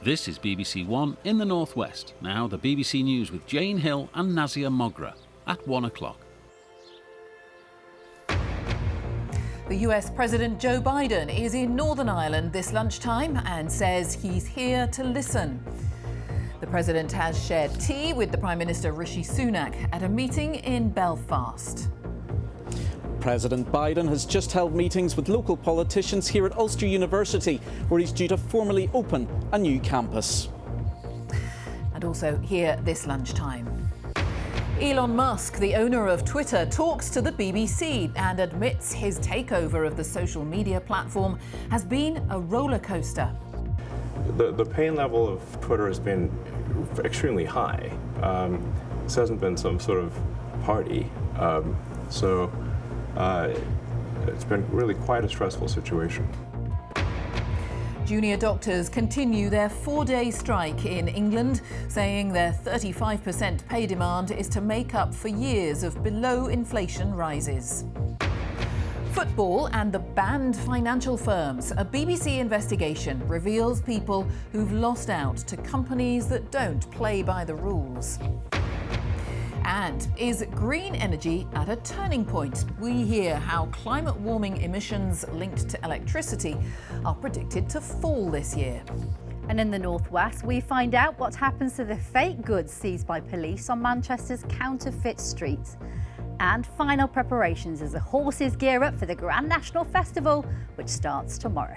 This is BBC One in the Northwest. Now the BBC News with Jane Hill and Nazia Mogra at 1 o'clock. The US President Joe Biden is in Northern Ireland this lunchtime and says he's here to listen. The President has shared tea with the Prime Minister Rishi Sunak at a meeting in Belfast. President Biden has just held meetings with local politicians here at Ulster University, where he's due to formally open a new campus. And also here this lunchtime. Elon Musk, the owner of Twitter, talks to the BBC and admits his takeover of the social media platform has been a roller coaster. The pain level of Twitter has been extremely high. This hasn't been some sort of party. It's been really quite a stressful situation. Junior doctors continue their 4-day strike in England, saying their 35% pay demand is to make up for years of below-inflation rises. Football and the banned financial firms. A BBC investigation reveals people who've lost out to companies that don't play by the rules. And is green energy at a turning point? We hear how climate warming emissions linked to electricity are predicted to fall this year. And in the Northwest, we find out what happens to the fake goods seized by police on Manchester's Counterfeit street. And final preparations as the horses gear up for the Grand National Festival, which starts tomorrow.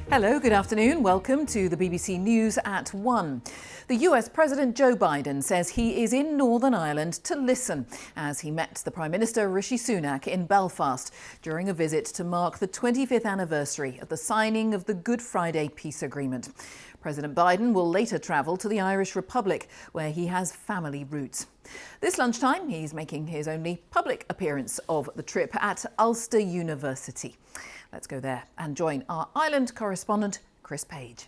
Hello, good afternoon. Welcome to the BBC News at 1. The US President Joe Biden says he is in Northern Ireland to listen as he met the Prime Minister Rishi Sunak in Belfast during a visit to mark the 25th anniversary of the signing of the Good Friday peace agreement. President Biden will later travel to the Irish Republic, where he has family roots. This lunchtime, he's making his only public appearance of the trip at Ulster University. Let's go there and join our Ireland correspondent, Chris Page.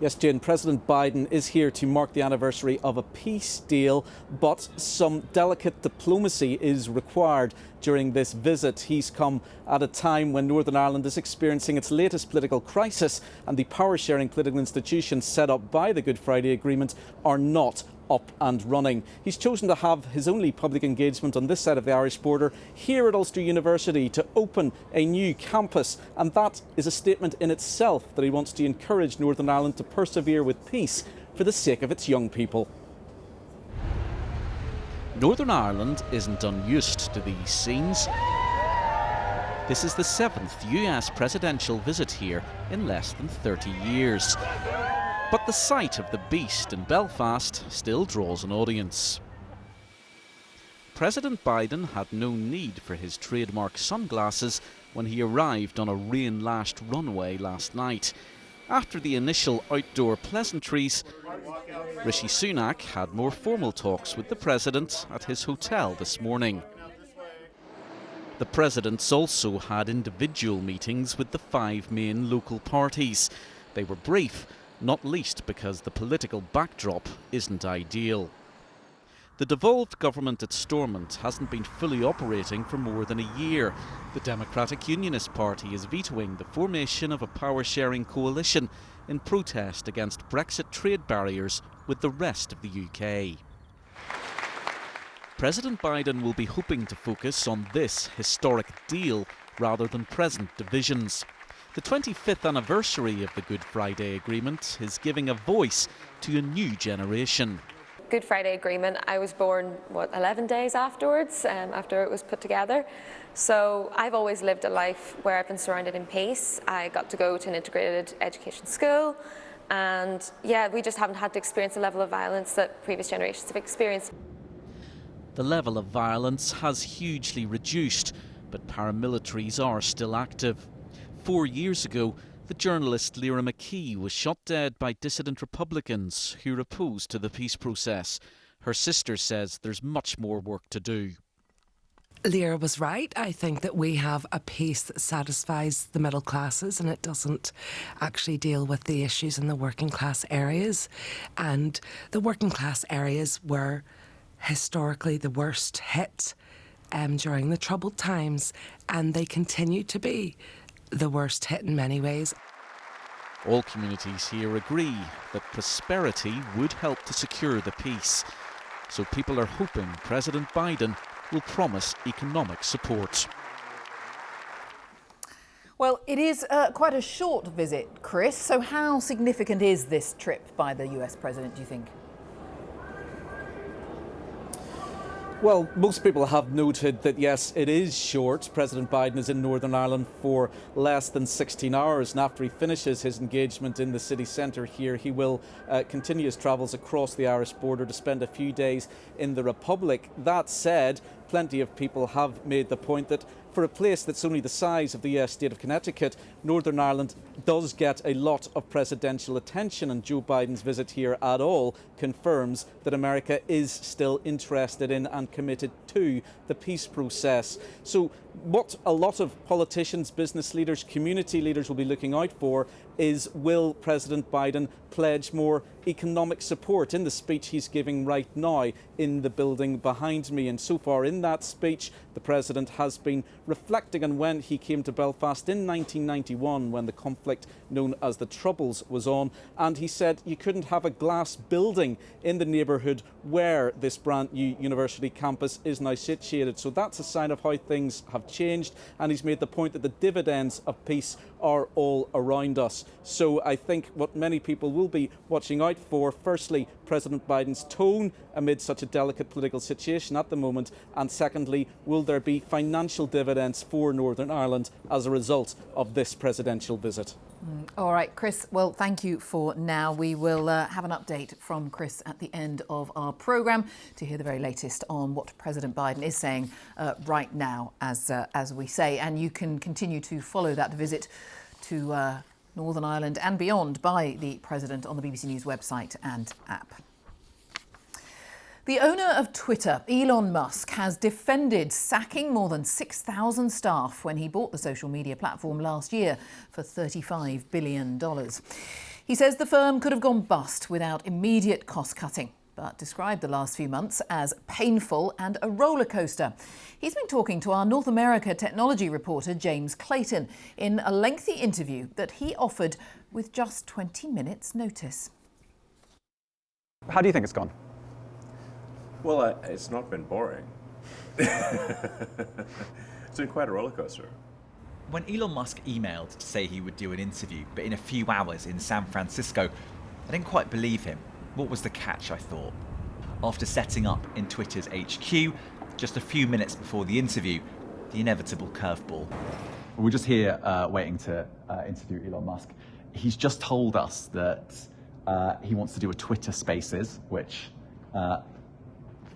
Yes, Jane, President Biden is here to mark the anniversary of a peace deal, but some delicate diplomacy is required during this visit. He's come at a time when Northern Ireland is experiencing its latest political crisis, and the power-sharing political institutions set up by the Good Friday Agreement are not up and running. He's chosen to have his only public engagement on this side of the Irish border here at Ulster University to open a new campus, and that is a statement in itself that he wants to encourage Northern Ireland to persevere with peace for the sake of its young people. Northern Ireland isn't unused to these scenes. This is the 7th US presidential visit here in less than 30 years. But the sight of the beast in Belfast still draws an audience. President Biden had no need for his trademark sunglasses when he arrived on a rain-lashed runway last night. After the initial outdoor pleasantries, Rishi Sunak had more formal talks with the president at his hotel this morning. The president's also had individual meetings with the 5 main local parties. They were brief, not least because the political backdrop isn't ideal. The devolved government at Stormont hasn't been fully operating for more than a year. The Democratic Unionist Party is vetoing the formation of a power-sharing coalition in protest against Brexit trade barriers with the rest of the UK. President Biden will be hoping to focus on this historic deal rather than present divisions. The 25th anniversary of the Good Friday Agreement is giving a voice to a new generation. Good Friday Agreement, I was born, 11 days afterwards, after it was put together. So I've always lived a life where I've been surrounded in peace. I got to go to an integrated education school, and yeah, we just haven't had to experience the level of violence that previous generations have experienced. The level of violence has hugely reduced, but paramilitaries are still active. 4 years ago, the journalist Lyra McKee was shot dead by dissident Republicans who are opposed to the peace process. Her sister says there's much more work to do. Lear was right. I think that we have a peace that satisfies the middle classes, and it doesn't actually deal with the issues in the working class areas. And the working class areas were historically the worst hit during the troubled times, and they continue to be the worst hit in many ways. All communities here agree that prosperity would help to secure the peace. So people are hoping President Biden will promise economic support. Well, it is quite a short visit, Chris. So how significant is this trip by the US president, do you think? Well, most people have noted that, yes, it is short. President Biden is in Northern Ireland for less than 16 hours, and after he finishes his engagement in the city centre here, he will continue his travels across the Irish border to spend a few days in the Republic. That said, plenty of people have made the point that for a place that's only the size of the US state of Connecticut, Northern Ireland does get a lot of presidential attention, and Joe Biden's visit here at all confirms that America is still interested in and committed to the peace process. So what a lot of politicians, business leaders, community leaders will be looking out for is, will President Biden pledge more economic support in the speech he's giving right now in the building behind me? And so far in that speech, the President has been reflecting on when he came to Belfast in 1991, when the conflict known as the Troubles was on, and he said you couldn't have a glass building in the neighbourhood where this brand new university campus is now situated. So that's a sign of how things have changed, and he's made the point that the dividends of peace are all around us. So I think what many people will be watching out for, firstly, President Biden's tone amid such a delicate political situation at the moment, and secondly, will there be financial dividends for Northern Ireland as a result of this presidential visit? All right, Chris, well, thank you for now. We will have an update from Chris at the end of our programme to hear the very latest on what President Biden is saying right now, as we say. And you can continue to follow that visit to Northern Ireland and beyond by the President on the BBC News website and app. The owner of Twitter, Elon Musk, has defended sacking more than 6,000 staff when he bought the social media platform last year for $35 billion. He says the firm could have gone bust without immediate cost cutting, but described the last few months as painful and a roller coaster. He's been talking to our North America technology reporter, James Clayton, in a lengthy interview that he offered with just 20 minutes' notice. How do you think it's gone? Well, it's not been boring. It's been quite a roller coaster. When Elon Musk emailed to say he would do an interview, but in a few hours in San Francisco, I didn't quite believe him. What was the catch, I thought? After setting up in Twitter's HQ, just a few minutes before the interview, the inevitable curveball. We're just here waiting to interview Elon Musk. He's just told us that he wants to do a Twitter Spaces, which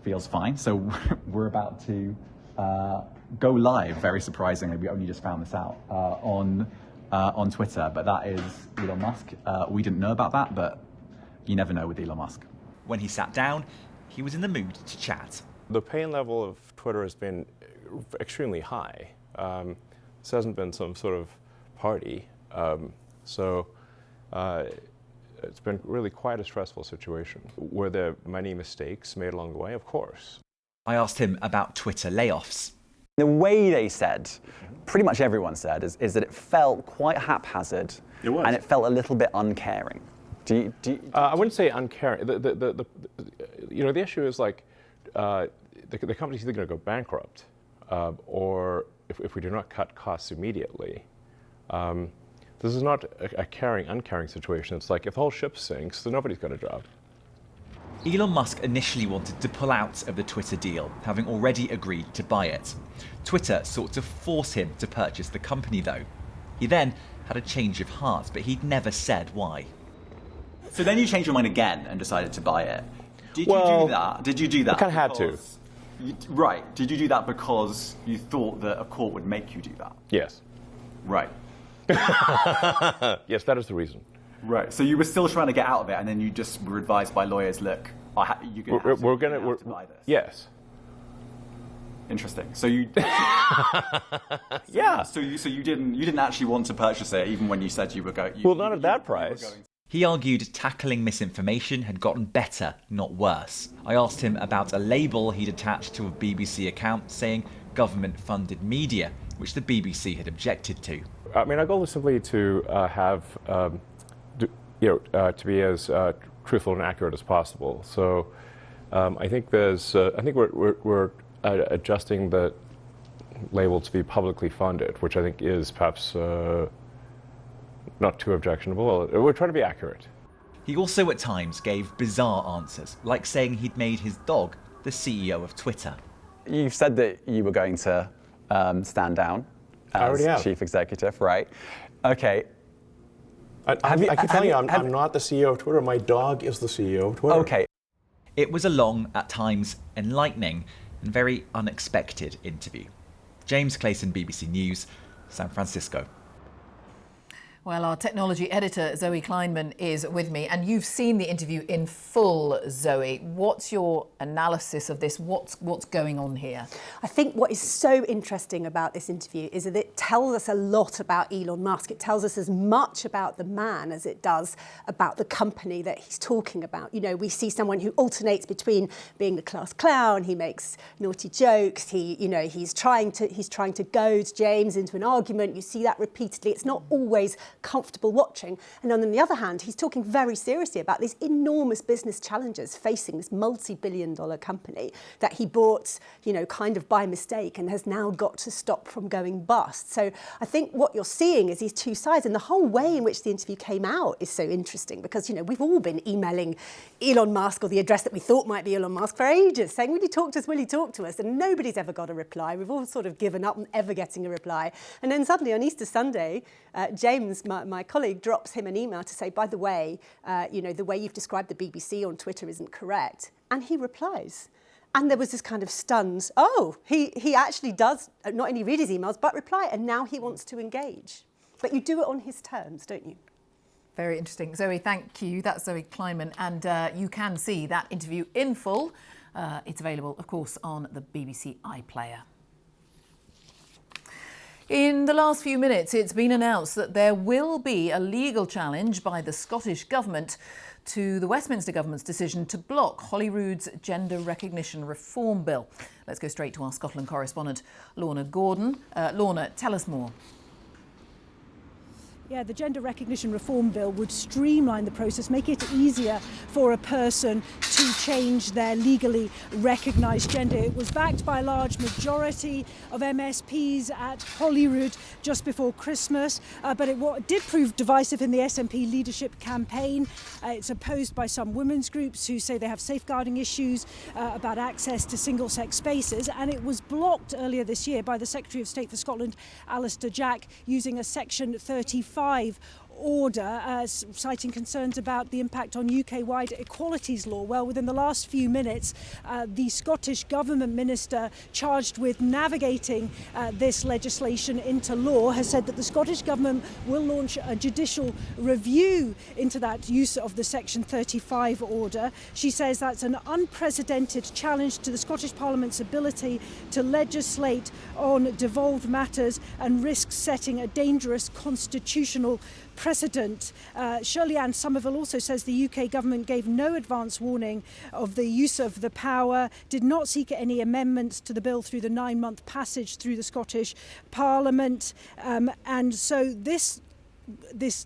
feels fine. So we're about to go live, very surprisingly. We only just found this out on Twitter, but that is Elon Musk. We didn't know about that, but you never know with Elon Musk. When he sat down, he was in the mood to chat. The pain level of Twitter has been extremely high. This hasn't been some sort of party. It's been really quite a stressful situation. Were there many mistakes made along the way? Of course. I asked him about Twitter layoffs. The way they said, pretty much everyone said, is that it felt quite haphazard. It was. And it felt a little bit uncaring. I wouldn't say uncaring. The issue is like the company's either going to go bankrupt or if we do not cut costs immediately. This is not a caring, uncaring situation. It's like if the whole ship sinks, then nobody's got a job. Elon Musk initially wanted to pull out of the Twitter deal, having already agreed to buy it. Twitter sought to force him to purchase the company, though. He then had a change of heart, but he'd never said why. So then you changed your mind again and decided to buy it. Did you do that? Did you do that? I kind of had to. Right. Did you do that because you thought that a court would make you do that? Yes. Right. Yes, that is the reason. Right. So you were still trying to get out of it, and then you just were advised by lawyers, look, you're going to have to buy this. Yes. Interesting. So you, Yeah. So you didn't actually want to purchase it, even when you said you were going. Well, not at that price. He argued tackling misinformation had gotten better, not worse. I asked him about a label he'd attached to a BBC account saying government-funded media, which the BBC had objected to. I mean, our goal is simply to to be as truthful and accurate as possible. So I think we're adjusting the label to be publicly funded, which I think is perhaps not too objectionable. We're trying to be accurate. He also at times gave bizarre answers, like saying he'd made his dog the CEO of Twitter. You've said that you were going to stand down as chief executive, right? Okay. I keep telling you, I'm not the CEO of Twitter. My dog is the CEO of Twitter. Okay. It was a long, at times enlightening, and very unexpected interview. James Clayson, BBC News, San Francisco. Well, our technology editor, Zoe Kleinman, is with me, and you've seen the interview in full, Zoe. What's your analysis of this? What's going on here? I think what is so interesting about this interview is that it tells us a lot about Elon Musk. It tells us as much about the man as it does about the company that he's talking about. You know, we see someone who alternates between being the class clown, he makes naughty jokes, he's trying to goad James into an argument. You see that repeatedly. It's not always comfortable watching. And on the other hand, he's talking very seriously about these enormous business challenges facing this multi-billion-dollar company that he bought, kind of by mistake and has now got to stop from going bust. So I think what you're seeing is these two sides, and the whole way in which the interview came out is so interesting because, we've all been emailing Elon Musk or the address that we thought might be Elon Musk for ages, saying, will he talk to us, will he talk to us? And nobody's ever got a reply. We've all sort of given up on ever getting a reply. And then suddenly on Easter Sunday, James, my colleague, drops him an email to say, by the way, the way you've described the BBC on Twitter isn't correct. And he replies. And there was this kind of stunned, he actually does not only read his emails, but reply. And now he wants to engage. But you do it on his terms, don't you? Very interesting. Zoe, thank you. That's Zoe Kleinman. And you can see that interview in full. It's available, of course, on the BBC iPlayer. In the last few minutes, it's been announced that there will be a legal challenge by the Scottish Government to the Westminster Government's decision to block Holyrood's Gender Recognition Reform Bill. Let's go straight to our Scotland correspondent, Lorna Gordon. Lorna, tell us more. Yeah, the Gender Recognition Reform Bill would streamline the process, make it easier for a person to change their legally recognised gender. It was backed by a large majority of MSPs at Holyrood just before Christmas, but it did prove divisive in the SNP leadership campaign. It's opposed by some women's groups who say they have safeguarding issues about access to single-sex spaces, and it was blocked earlier this year by the Secretary of State for Scotland, Alistair Jack, using a Section 35 order, citing concerns about the impact on UK-wide equalities law. Well, within the last few minutes, the Scottish Government Minister charged with navigating this legislation into law has said that the Scottish Government will launch a judicial review into that use of the Section 35 order. She says that's an unprecedented challenge to the Scottish Parliament's ability to legislate on devolved matters and risks setting a dangerous constitutional precedent. Shirley-Ann Somerville also says the UK government gave no advance warning of the use of the power, did not seek any amendments to the bill through the 9-month passage through the Scottish Parliament. And so this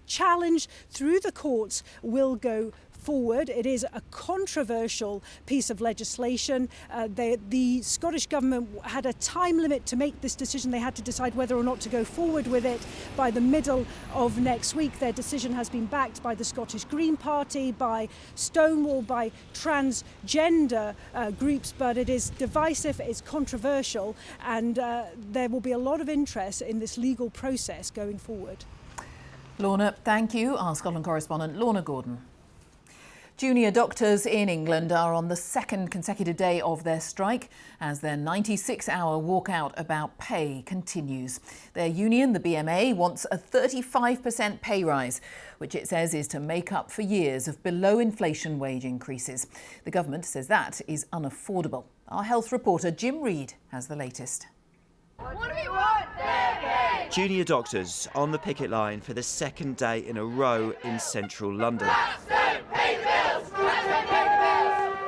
challenge through the courts will go forward. It is a controversial piece of legislation. The Scottish Government had a time limit to make this decision. They had to decide whether or not to go forward with it by the middle of next week. Their decision has been backed by the Scottish Green Party, by Stonewall, by transgender groups, but it is divisive, it's controversial, and there will be a lot of interest in this legal process going forward. Lorna, thank you. Our Scotland correspondent, Lorna Gordon. Junior doctors in England are on the second consecutive day of their strike as their 96-hour walkout about pay continues. Their union, the BMA, wants a 35% pay rise, which it says is to make up for years of below-inflation wage increases. The government says that is unaffordable. Our health reporter Jim Reid has the latest. What do we want? Junior doctors on the picket line for the second day in a row in central London.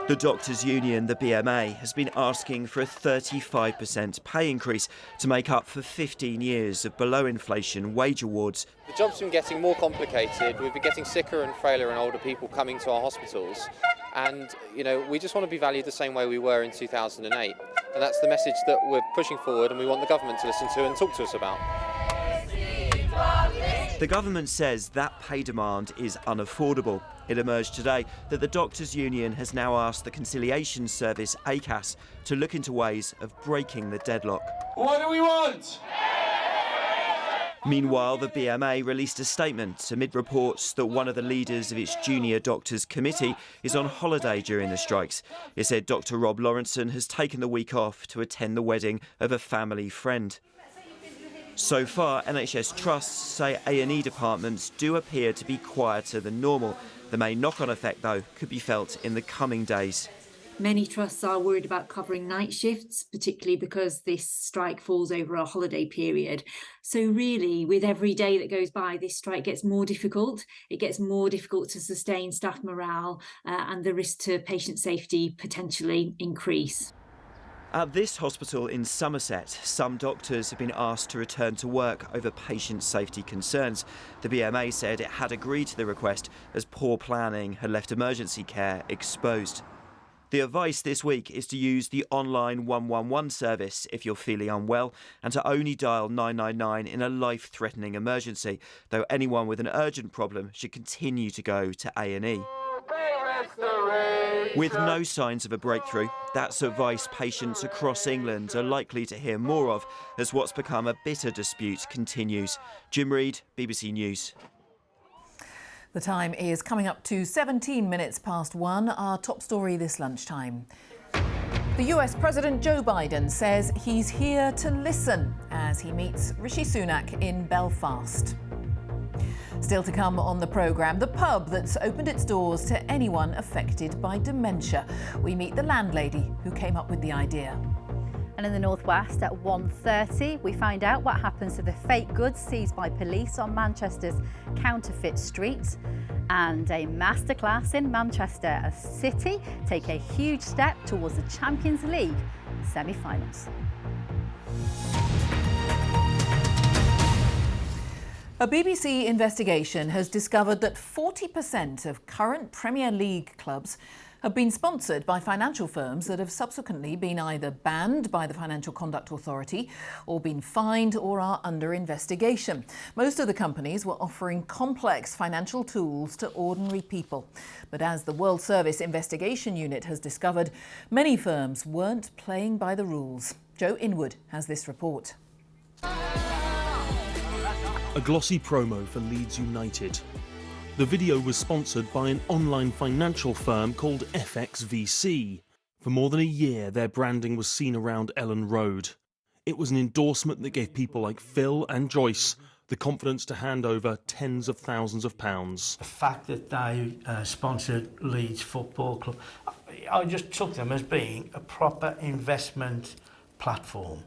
The doctors' union, the BMA, has been asking for a 35% pay increase to make up for 15 years of below-inflation wage awards. The job's been getting more complicated. We've been getting sicker and frailer and older people coming to our hospitals. And, we just want to be valued the same way we were in 2008. And that's the message that we're pushing forward and we want the government to listen to and talk to us about. The government says that pay demand is unaffordable. It emerged today that the Doctors' Union has now asked the conciliation service, ACAS, to look into ways of breaking the deadlock. What do we want? Meanwhile, the BMA released a statement amid reports that one of the leaders of its junior doctors committee is on holiday during the strikes. It said Dr. Rob Lawrenson has taken the week off to attend the wedding of a family friend. So far, NHS trusts say A&E departments do appear to be quieter than normal. The main knock-on effect, though, could be felt in the coming days. Many trusts are worried about covering night shifts, particularly because this strike falls over a holiday period. So really, with every day that goes by, this strike gets more difficult. It gets more difficult to sustain staff morale and the risk to patient safety potentially increase. At this hospital in Somerset, some doctors have been asked to return to work over patient safety concerns. The BMA said it had agreed to the request as poor planning had left emergency care exposed. The advice this week is to use the online 111 service if you're feeling unwell and to only dial 999 in a life-threatening emergency, though anyone with an urgent problem should continue to go to A&E. With no signs of a breakthrough, that's advice patients across England are likely to hear more of as what's become a bitter dispute continues. Jim Reid, BBC News. The time is coming up to 17 minutes past 1, our top story this lunchtime. The US President Joe Biden says he's here to listen as he meets Rishi Sunak in Belfast. Still to come on the programme, the pub that's opened its doors to anyone affected by dementia. We meet the landlady who came up with the idea. And in the northwest at 1:30, we find out what happens to the fake goods seized by police on Manchester's Counterfeit street. And a masterclass in Manchester as City take a huge step towards the Champions League semi-finals. A BBC investigation has discovered that 40% of current Premier League clubs have been sponsored by financial firms that have subsequently been either banned by the Financial Conduct Authority or been fined or are under investigation. Most of the companies were offering complex financial tools to ordinary people. But as the World Service Investigation Unit has discovered, many firms weren't playing by the rules. Joe Inwood has this report. A glossy promo for Leeds United. The video was sponsored by an online financial firm called FXVC. For more than a year, their branding was seen around Ellen Road. It was an endorsement that gave people like Phil and Joyce the confidence to hand over tens of thousands of pounds. The fact that they sponsored Leeds Football Club, I just took them as being a proper investment platform.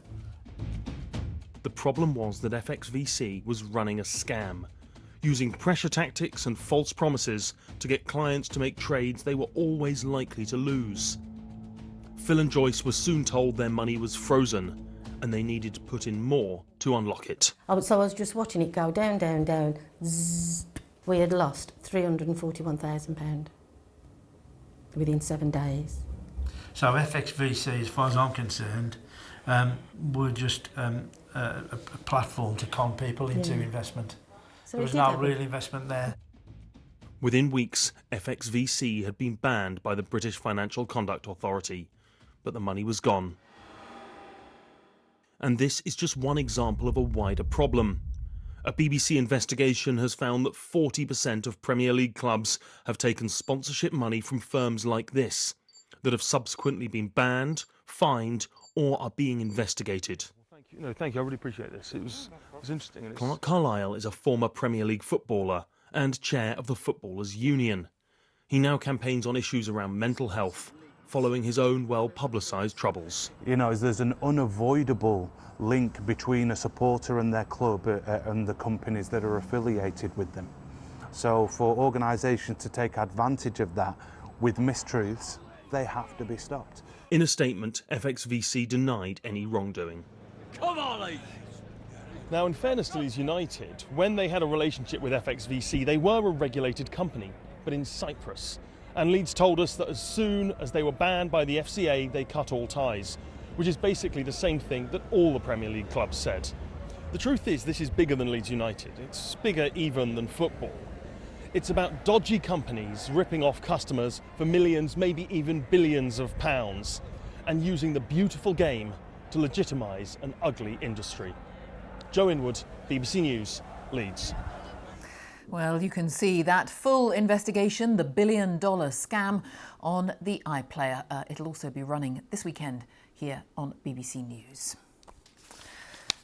The problem was that FXVC was running a scam, using pressure tactics and false promises to get clients to make trades they were always likely to lose. Phil and Joyce were soon told their money was frozen and they needed to put in more to unlock it. So I was just watching it go down, down, down. Zzz. We had lost £341,000 within 7 days. So FXVC, as far as I'm concerned, were just a platform to con people into investment. So there was no real investment there. Within weeks, FXVC had been banned by the British Financial Conduct Authority, but the money was gone. And this is just one example of a wider problem. A BBC investigation has found that 40% of Premier League clubs have taken sponsorship money from firms like this, that have subsequently been banned, fined, or are being investigated. Thank you. I really appreciate this. It was interesting. Carlisle is a former Premier League footballer and chair of the Footballers' Union. He now campaigns on issues around mental health, following his own well-publicised troubles. There's an unavoidable link between a supporter and their club and the companies that are affiliated with them. So for organisations to take advantage of that with mistruths, they have to be stopped. In a statement, FXVC denied any wrongdoing. Come on, Leeds! Now, in fairness to Leeds United, when they had a relationship with FXVC, they were a regulated company, but in Cyprus. And Leeds told us that as soon as they were banned by the FCA, they cut all ties, which is basically the same thing that all the Premier League clubs said. The truth is, this is bigger than Leeds United. It's bigger even than football. It's about dodgy companies ripping off customers for millions, maybe even billions of pounds, and using the beautiful game to legitimise an ugly industry. Joe Inwood, BBC News, Leeds. Well, you can see that full investigation, the billion-dollar scam, on the iPlayer. It'll also be running this weekend here on BBC News.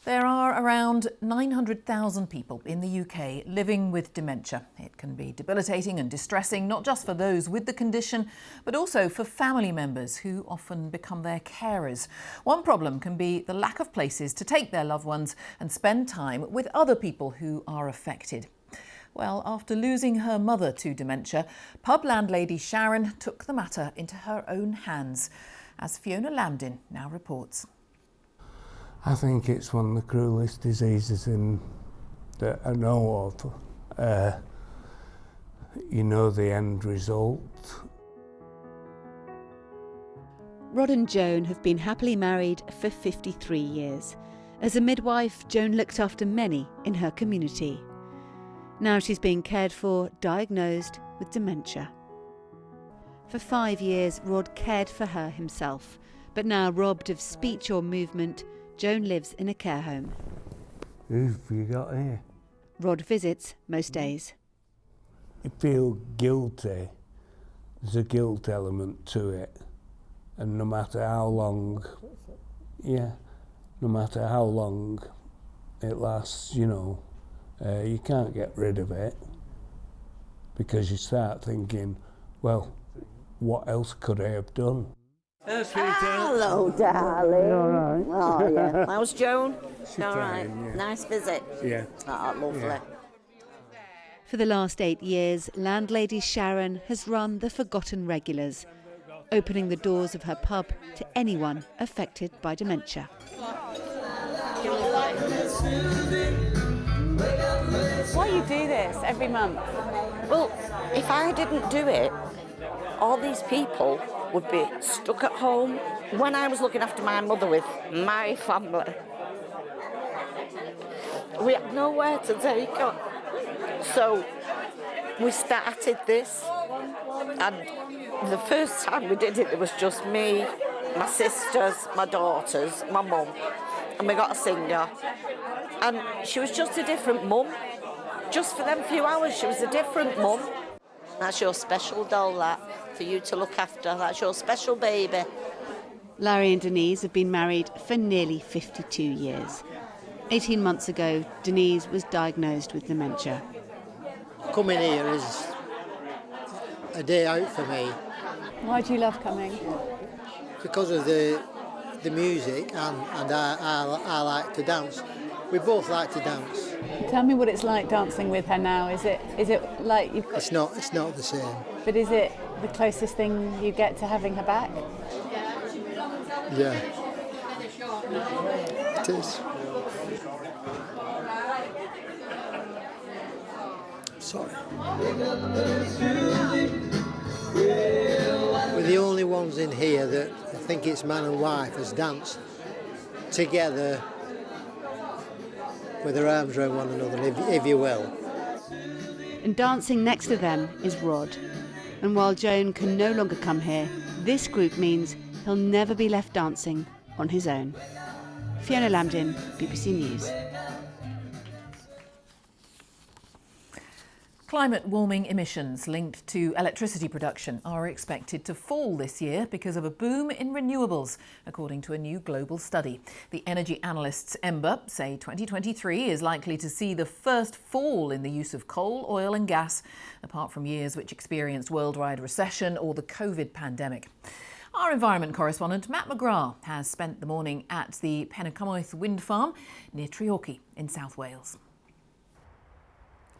There are around 900,000 people in the UK living with dementia. It can be debilitating and distressing, not just for those with the condition, but also for family members who often become their carers. One problem can be the lack of places to take their loved ones and spend time with other people who are affected. Well, after losing her mother to dementia, pub landlady Sharon took the matter into her own hands, as Fiona Lambdin now reports. I think it's one of the cruelest diseases that I know of. You know the end result. Rod and Joan have been happily married for 53 years. As a midwife, Joan looked after many in her community. Now she's being cared for, diagnosed with dementia. For 5 years, Rod cared for her himself, but now robbed of speech or movement, Joan lives in a care home. Who have you got here? Rod visits most days. You feel guilty. There's a guilt element to it. And no matter how long it lasts, you can't get rid of it, because you start thinking, well, what else could I have done? Hello, darling. You all right? Oh, yeah. How's Joan? She's all right. fine, yeah. Nice visit. Yeah. Oh, lovely. Yeah. For the last 8 years, landlady Sharon has run the Forgotten Regulars, opening the doors of her pub to anyone affected by dementia. Why you do this every month? Well, if I didn't do it, all these people would be stuck at home. When I was looking after my mother with my family, we had nowhere to take her. So we started this, and the first time we did it, it was just me, my sisters, my daughters, my mum, and we got a singer. And she was just a different mum. Just for them few hours, she was a different mum. That's your special doll, that, for you to look after. That's your special baby. Larry and Denise have been married for nearly 52 years. 18 months ago, Denise was diagnosed with dementia. Coming here is a day out for me. Why do you love coming? Because of the music, and I like to dance. We both like to dance. Tell me what it's like dancing with her now. Is it like you've got... It's not the same. But is it the closest thing you get to having her back? Yeah. It is. Sorry. We're the only ones in here that I think it's man and wife has danced together with their arms around one another, if you will. And dancing next to them is Rod. And while Joan can no longer come here, this group means he'll never be left dancing on his own. Fiona Lambdin, BBC News. Climate warming emissions linked to electricity production are expected to fall this year because of a boom in renewables, according to a new global study. The energy analysts Ember say 2023 is likely to see the first fall in the use of coal, oil and gas, apart from years which experienced worldwide recession or the COVID pandemic. Our environment correspondent Matt McGrath has spent the morning at the Pennacumoith wind farm near Treorchy in South Wales.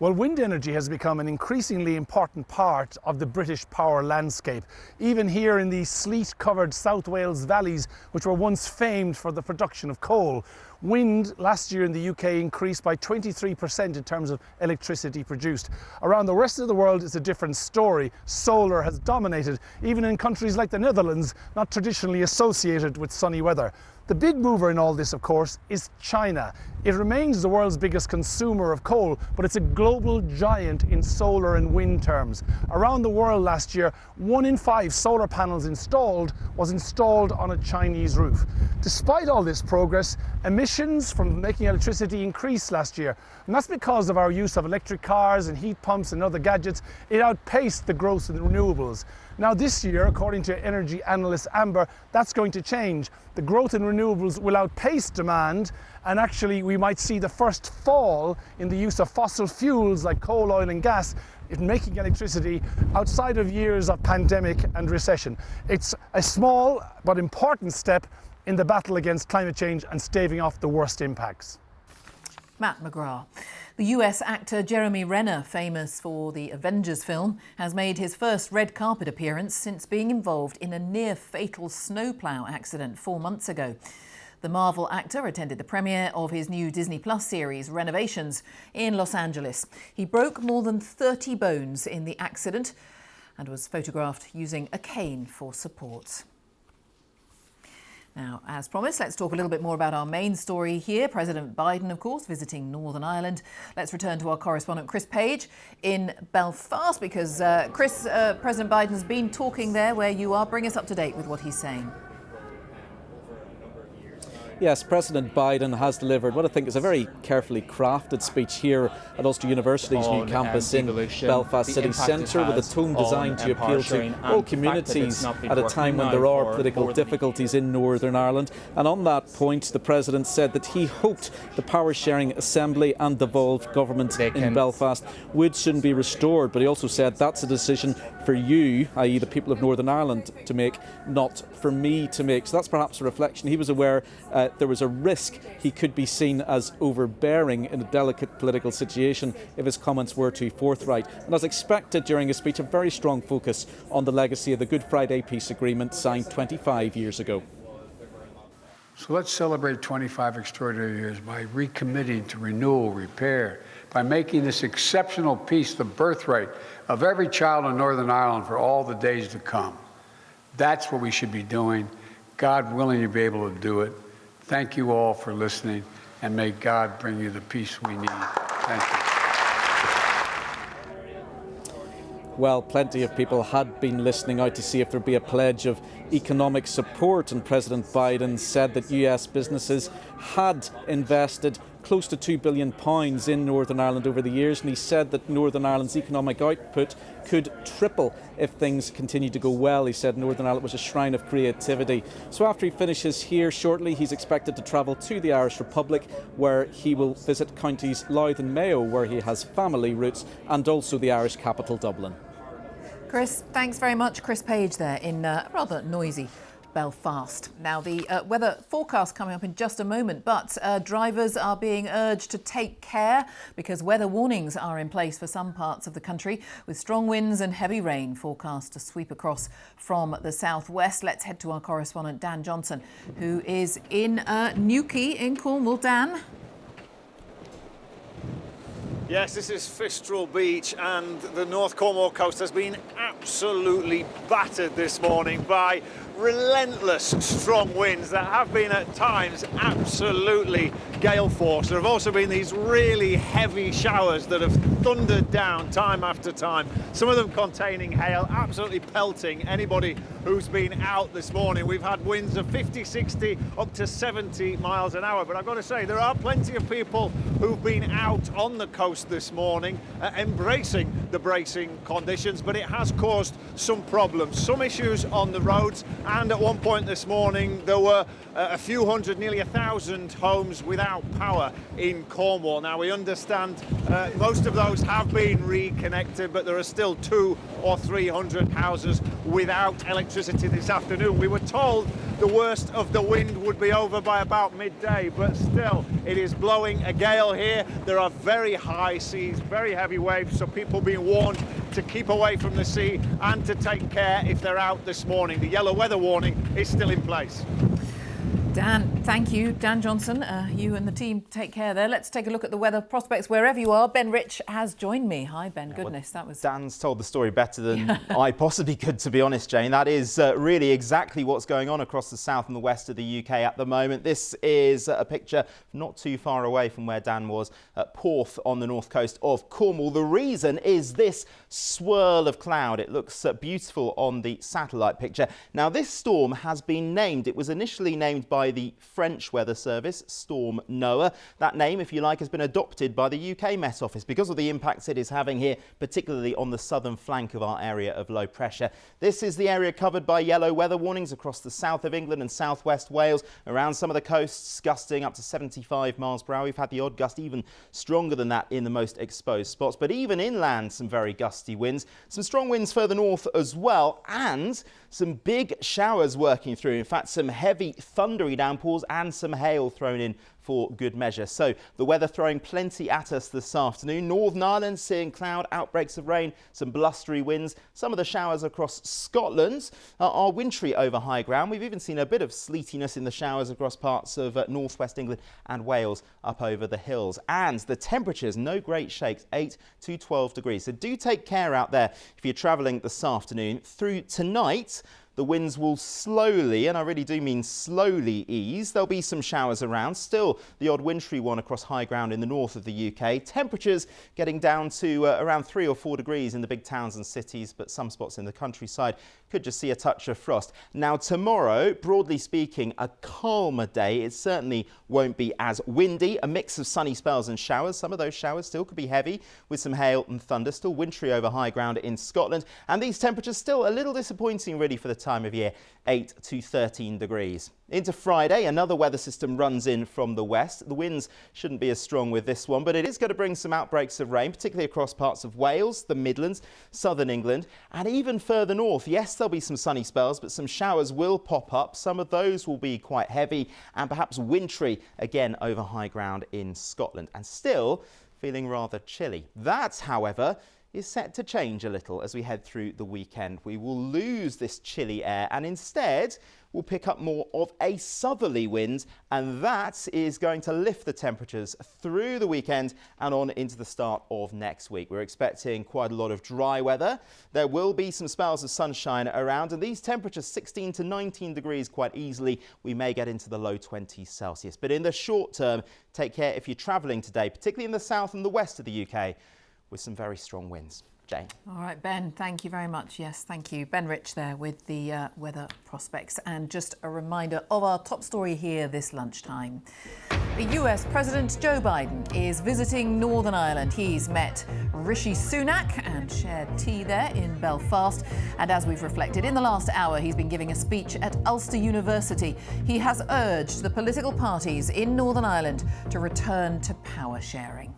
Well, wind energy has become an increasingly important part of the British power landscape, even here in the sleet-covered South Wales valleys, which were once famed for the production of coal. Wind last year in the UK increased by 23% in terms of electricity produced. Around the rest of the world, it's a different story. Solar has dominated, even in countries like the Netherlands, not traditionally associated with sunny weather. The big mover in all this, of course, is China. It remains the world's biggest consumer of coal, but it's a global giant in solar and wind terms. Around the world last year, 1 in 5 solar panels installed was installed on a Chinese roof. Despite all this progress, emissions from making electricity increased last year. And that's because of our use of electric cars and heat pumps and other gadgets. It outpaced the growth in renewables. Now this year, according to energy analyst Amber, that's going to change. The growth in renewables will outpace demand, and actually we might see the first fall in the use of fossil fuels like coal, oil and gas in making electricity outside of years of pandemic and recession. It's a small but important step in the battle against climate change and staving off the worst impacts. Matt McGrath. The US actor Jeremy Renner, famous for the Avengers film, has made his first red carpet appearance since being involved in a near-fatal snowplow accident 4 months ago. The Marvel actor attended the premiere of his new Disney Plus series, Renovations, in Los Angeles. He broke more than 30 bones in the accident and was photographed using a cane for support. Now, as promised, let's talk a little bit more about our main story here. President Biden, of course, visiting Northern Ireland. Let's return to our correspondent Chris Page in Belfast because, Chris, President Biden's been talking there where you are. Bring us up to date with what he's saying. Yes, President Biden has delivered what I think is a very carefully crafted speech here at Ulster University's new campus in Belfast city centre, with a tone designed to appeal to all communities at a time when there are political difficulties in Northern Ireland. And on that point, the President said that he hoped the power-sharing assembly and devolved government in Belfast would soon be restored. But he also said that's a decision for you, i.e. the people of Northern Ireland, to make, not for me to make. So that's perhaps a reflection. He was aware there was a risk he could be seen as overbearing in a delicate political situation if his comments were too forthright. And as expected during his speech, a very strong focus on the legacy of the Good Friday Peace Agreement signed 25 years ago. So let's celebrate 25 extraordinary years by recommitting to renewal, repair, by making this exceptional peace the birthright of every child in Northern Ireland for all the days to come. That's what we should be doing. God willing, you'll be able to do it. Thank you all for listening, and may God bring you the peace we need. Thank you. Well, plenty of people had been listening out to see if there'd be a pledge of economic support, and President Biden said that US businesses had invested close to £2 billion in Northern Ireland over the years, and he said that Northern Ireland's economic output could triple if things continue to go well. He said Northern Ireland was a shrine of creativity. So after he finishes here shortly, he's expected to travel to the Irish Republic, where he will visit counties Louth and Mayo, where he has family roots, and also the Irish capital, Dublin. Chris, thanks very much. Chris Page there in rather noisy Belfast. Now, the weather forecast coming up in just a moment, but drivers are being urged to take care because weather warnings are in place for some parts of the country, with strong winds and heavy rain forecast to sweep across from the southwest. Let's head to our correspondent Dan Johnson, who is in Newquay in Cornwall. Dan? Yes, this is Fistral Beach, and the North Cornwall coast has been absolutely battered this morning by relentless strong winds that have been at times absolutely gale force. There have also been these really heavy showers that have thundered down time after time, some of them containing hail, absolutely pelting anybody who's been out this morning. We've had winds of 50, 60, up to 70 miles an hour, but I've got to say there are plenty of people who've been out on the coast this morning embracing the bracing conditions, but it has caused some problems, some issues on the roads, and at one point this morning there were a few hundred, nearly 1,000 homes without power in Cornwall. Now we understand most of those have been reconnected, but there are still 200 or 300 houses without electricity this afternoon. We were told the worst of the wind would be over by about midday, but still it is blowing a gale here. There are very high seas, very heavy waves, so people being warned to keep away from the sea and to take care if they're out this morning. The yellow weather warning is still in place. Dan, thank you. Dan Johnson, you and the team take care there. Let's take a look at the weather prospects wherever you are. Ben Rich has joined me. Hi, Ben. Yeah, goodness, that was... Dan's told the story better than I possibly could, to be honest, Jane. That is really exactly what's going on across the south and the west of the UK at the moment. This is a picture not too far away from where Dan was at Porth on the north coast of Cornwall. The reason is this swirl of cloud. It looks beautiful on the satellite picture. Now, this storm has been named. It was initially named by the French Weather Service, Storm Noah. That name, if you like, has been adopted by the UK Met Office because of the impacts it is having here, particularly on the southern flank of our area of low pressure. This is the area covered by yellow weather warnings across the south of England and southwest Wales, around some of the coasts, gusting up to 75 miles per hour. We've had the odd gust even stronger than that in the most exposed spots, but even inland, some very gusty winds. Some strong winds further north as well, and some big showers working through. In fact, some heavy thundery downpours and some hail thrown in for good measure. So the weather throwing plenty at us this afternoon. Northern Ireland seeing cloud outbreaks of rain, some blustery winds. Some of the showers across Scotland are wintry over high ground. We've even seen a bit of sleetiness in the showers across parts of northwest England and Wales up over the hills. And the temperatures, no great shakes, 8 to 12 degrees. So do take care out there if you're travelling this afternoon. Through tonight, the winds will slowly, and I really do mean slowly, ease. There'll be some showers around, still the odd wintry one across high ground in the north of the UK. Temperatures getting down to around 3 or 4 degrees in the big towns and cities, but some spots in the countryside could just see a touch of frost. Now tomorrow, broadly speaking, a calmer day. It certainly won't be as windy. A mix of sunny spells and showers. Some of those showers still could be heavy with some hail and thunder. Still wintry over high ground in Scotland. And these temperatures still a little disappointing really for the time of year, 8 to 13 degrees. Into Friday, another weather system runs in from the west. The winds shouldn't be as strong with this one, but it is going to bring some outbreaks of rain, particularly across parts of Wales, the Midlands, southern England, and even further north. Yes, there'll be some sunny spells, but some showers will pop up. Some of those will be quite heavy and perhaps wintry again over high ground in Scotland, and still feeling rather chilly. That, however, is set to change a little as we head through the weekend. We will lose this chilly air and instead we'll pick up more of a southerly wind, and that is going to lift the temperatures through the weekend and on into the start of next week. We're expecting quite a lot of dry weather. There will be some spells of sunshine around, and these temperatures 16 to 19 degrees quite easily. We may get into the low 20s Celsius, but in the short term, take care if you're travelling today, particularly in the south and the west of the UK, with some very strong winds. Jane. All right, Ben, thank you very much. Yes, thank you. Ben Rich there with the weather prospects. And just a reminder of our top story here this lunchtime. The US President Joe Biden is visiting Northern Ireland. He's met Rishi Sunak and shared tea there in Belfast. And as we've reflected in the last hour, he's been giving a speech at Ulster University. He has urged the political parties in Northern Ireland to return to power sharing.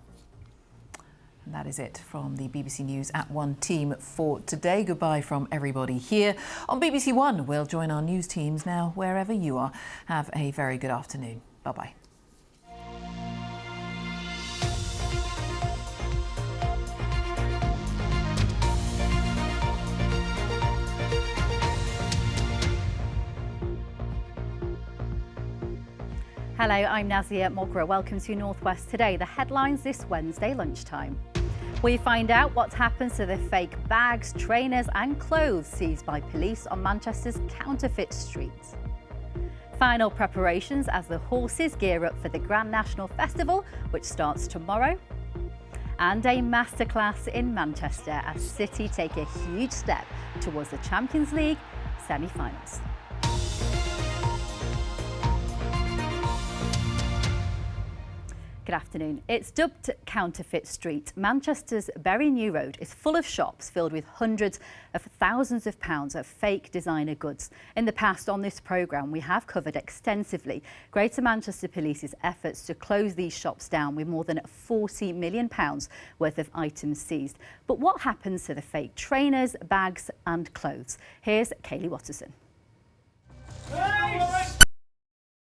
And that is it from the BBC News at 1 team for today. Goodbye from everybody here on BBC One. We'll join our news teams now wherever you are. Have a very good afternoon. Bye-bye. Hello, I'm Nazia Mogra. Welcome to North West Today. The headlines this Wednesday lunchtime. We find out what happens to the fake bags, trainers and clothes seized by police on Manchester's Counterfeit Street. Final preparations as the horses gear up for the Grand National Festival, which starts tomorrow. And a masterclass in Manchester as City take a huge step towards the Champions League semi-finals. Good afternoon. It's dubbed Counterfeit Street. Manchester's Bury New Road is full of shops filled with hundreds of thousands of pounds of fake designer goods. In the past on this programme, we have covered extensively Greater Manchester Police's efforts to close these shops down with more than £40 million worth of items seized. But what happens to the fake trainers, bags and clothes? Here's Kaylee Watterson. Hey!